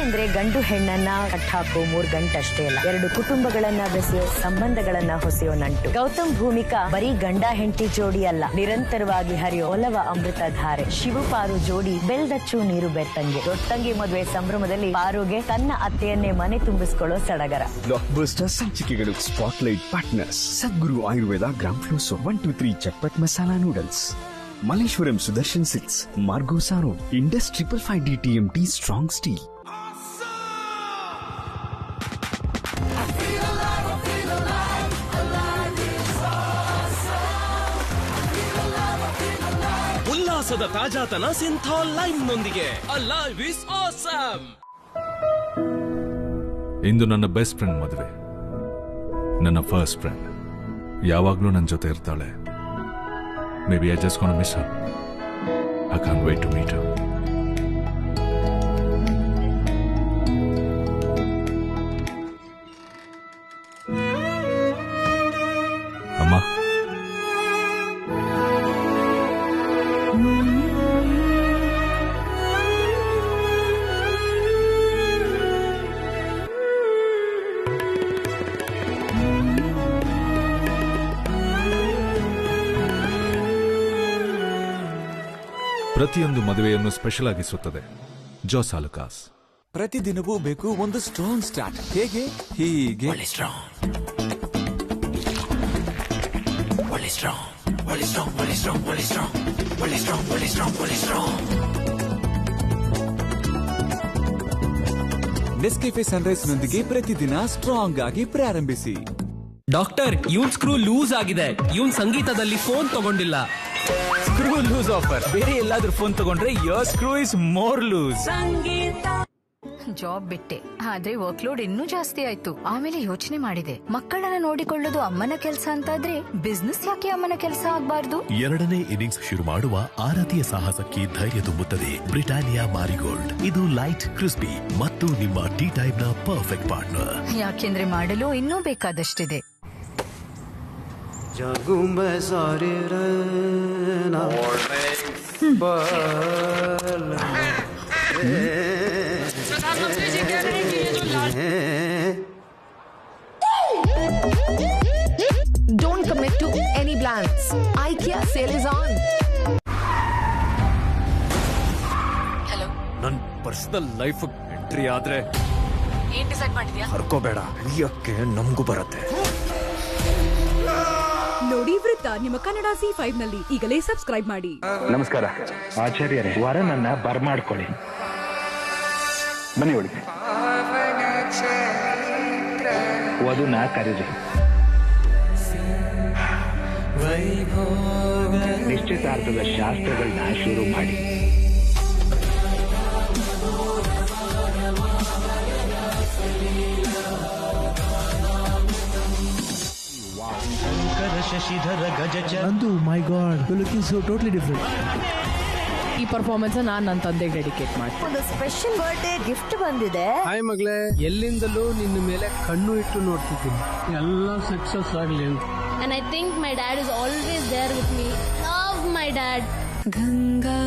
ಅಂದ್ರೆ ಗಂಡು ಹೆಣ್ಣನ್ನ ಕಟ್ಟಾಕೋ 3 ಗಂಟೆ ಅಷ್ಟೇ ಅಲ್ಲ, 2 ಕುಟುಂಬಗಳನ್ನ ಬೆಸೆಯೋ, ಸಂಬಂಧಗಳನ್ನ ಹೊಸೆಯೋ ನಂಟು. ಗೌತಮ್ ಭೂಮಿಕಾ ಬರೀ ಗಂಡ ಹೆಂಡತಿ ಜೋಡಿ ಅಲ್ಲ, ನಿರಂತರವಾಗಿ ಹರಿಯೋ ಒಲವ ಅಮೃತ ಧಾರೆ. ಶಿವು ಪಾರು ಜೋಡಿ ಬೆಳ್ದಚ್ಚು ನೀರು ಬೆತ್ತಂಗೆ. ದೊಡ್ಡಂಗಿ ಮದುವೆ ಸಂಭ್ರಮದಲ್ಲಿ ಪಾರುಗೆ ತನ್ನ ಅತ್ತೆಯನ್ನೇ ಮನೆ ತುಂಬಿಸ್ಕೊಳ್ಳೋ ಸಡಗರ. ಬ್ಲಾಕ್ ಬಸ್ಟರ್ ಸಂಚಿಕೆಗಳು. ಸ್ಪಾಟ್ಲೈಟ್ ಪಾರ್ಟ್ನರ್ಸ್ ಸದ್ಗುರು ಆಯುರ್ವೇದ ಗ್ರಾಮ್ ಫ್ಲೋಸೋ 123 chatpat masala noodles. Malleshwaram Sudarshan silks, margosa road, Indus 555 DTMT strong steel. ಉಲ್ಲಾಸದ ತಾಜಾತನ ಸಿಂಥಾಲ್ ಲೈಮ್ ನೊಂದಿಗೆ ಅಲೈವ್ ಇಸ್ ಆಸಮ್. ಇಂದು ನನ್ನ ಬೆಸ್ಟ್ ಫ್ರೆಂಡ್ ಮದುವೆ. ನನ್ನ ಫಸ್ಟ್ ಫ್ರೆಂಡ್ ಯಾವಾಗ್ಲೂ ನನ್ನ ಜೊತೆ ಇರ್ತಾಳೆ. Maybe I just gonna miss her. I can't wait to meet her. Amma. ಪ್ರತಿಯೊಂದು ಮದುವೆಯನ್ನು ಸ್ಪೆಷಲ್ ಆಗಿಸುತ್ತದೆ ಜಾಸ್ ಆಲುಕಾಸ್. ಪ್ರತಿದಿನವೂ ಬೇಕು ಒಂದು ಸ್ಟ್ರಾಂಗ್ ಸ್ಟಾರ್ಟ್. ಹೇಗೆ? ಹೀಗೆ ನೆಸ್ಕೆಫೆ ಸನ್ರೈಸ್ ನೊಂದಿಗೆ ಪ್ರತಿದಿನ ಸ್ಟ್ರಾಂಗ್ ಆಗಿ ಪ್ರಾರಂಭಿಸಿ. ಡಾಕ್ಟರ್, ಇವನ್ ಸ್ಕ್ರೂ ಲೂಸ್ ಆಗಿದೆ. ಇವನ್ ಸಂಗೀತದಲ್ಲಿ ಫೋನ್ ತಗೊಂಡಿಲ್ಲ. Screw loose offer. ಬೇರೆ ಎಲ್ಲಾದ್ರೂ ಫೋನ್ ತಗೊಂಡ್ರೆ your screw is more loose. Job ಬಿಟ್ಟೆ, ಆದ್ರೆ ವರ್ಕ್ ಲೋಡ್ ಇನ್ನೂ ಜಾಸ್ತಿ ಆಯ್ತು. ಆಮೇಲೆ ಯೋಚನೆ ಮಾಡಿದೆ, ಮಕ್ಕಳನ್ನ ನೋಡಿಕೊಳ್ಳೋದು ಅಮ್ಮನ ಕೆಲಸ ಅಂತಾದ್ರೆ ಬಿಸ್ನೆಸ್ ಯಾಕೆ ಅಮ್ಮನ ಕೆಲಸ ಆಗ್ಬಾರ್ದು? 2ನೇ ಇನ್ನಿಂಗ್ಸ್ ಶುರು ಮಾಡುವ ಆರತಿಯ ಸಾಹಸಕ್ಕೆ ಧೈರ್ಯ ತುಂಬುತ್ತದೆ ಬ್ರಿಟಾನಿಯಾ ಮಾರಿಗೋಲ್ಡ್. ಇದು ಲೈಟ್, ಕ್ರಿಸ್ಪಿ ಮತ್ತು ನಿಮ್ಮ ಟೀ ಟೈಮ್ ನ ಪರ್ಫೆಕ್ಟ್ ಪಾರ್ಟ್ನರ್. ಯಾಕೆಂದ್ರೆ ಮಾಡಲು ಇನ್ನೂ ಬೇಕಾದಷ್ಟಿದೆ. Don't commit to any plans. IKEA sale is on. Hello, ನನ್ ಪರ್ಸನಲ್ ಲೈಫ್ ಎಂಟ್ರಿ ಆದ್ರೆ ಏನ್ ಡಿಸೈಡ್ ಮಾಡಿದ್ಯಾ? ಹರ್ಕೋಬೇಡ, ಇಳಿಯಕ್ಕೆ ನಮಗೂ ಬರುತ್ತೆ. ನೋಡಿ ವೃತ್ತ ನಿಮ್ಮ ಕನ್ನಡ C5 ನಲ್ಲಿ ಈಗಲೇ ಸಬ್ಸ್ಕ್ರೈಬ್ ಮಾಡಿ. ನಮಸ್ಕಾರ ಆಚಾರ್ಯರೇ, ವರನನ್ನ ಬರ್ಮಾಡ್ಕೊಳ್ಳಿ. ಬನ್ನಿ ಒಳಗೆ. ವಧುನ ಕರೀರಿ. ನಿಶ್ಚಿತಾರ್ಥದ ಶಾಸ್ತ್ರಗಳನ್ನ ಶುರು ಮಾಡಿ. Nandu, my God, you're looking so totally different. ಈ ಪರ್ಫಾರ್ಮೆನ್ಸ್ ನಾನು ನನ್ನ ತಂದೆಗೆ ಡೆಡಿಕೇಟ್ ಮಾಡ್ತೀನಿ. ಒಂದು ಸ್ಪೆಷಲ್ ಬರ್ಡೇ ಗಿಫ್ಟ್ ಬಂದಿದೆ. ಹಾಯ್ ಮಗಳೇ, ಎಲ್ಲಿಂದಲೂ ನಿನ್ನ ಮೇಲೆ ಕಣ್ಣು ಇಟ್ಟು ನೋಡ್ತಿದ್ದೀನಿ. ಎಲ್ಲ ಸಕ್ಸಸ್ ಆಗಲಿ ಅಂತ. And I think my dad is always there with me. Love my dad. Ganga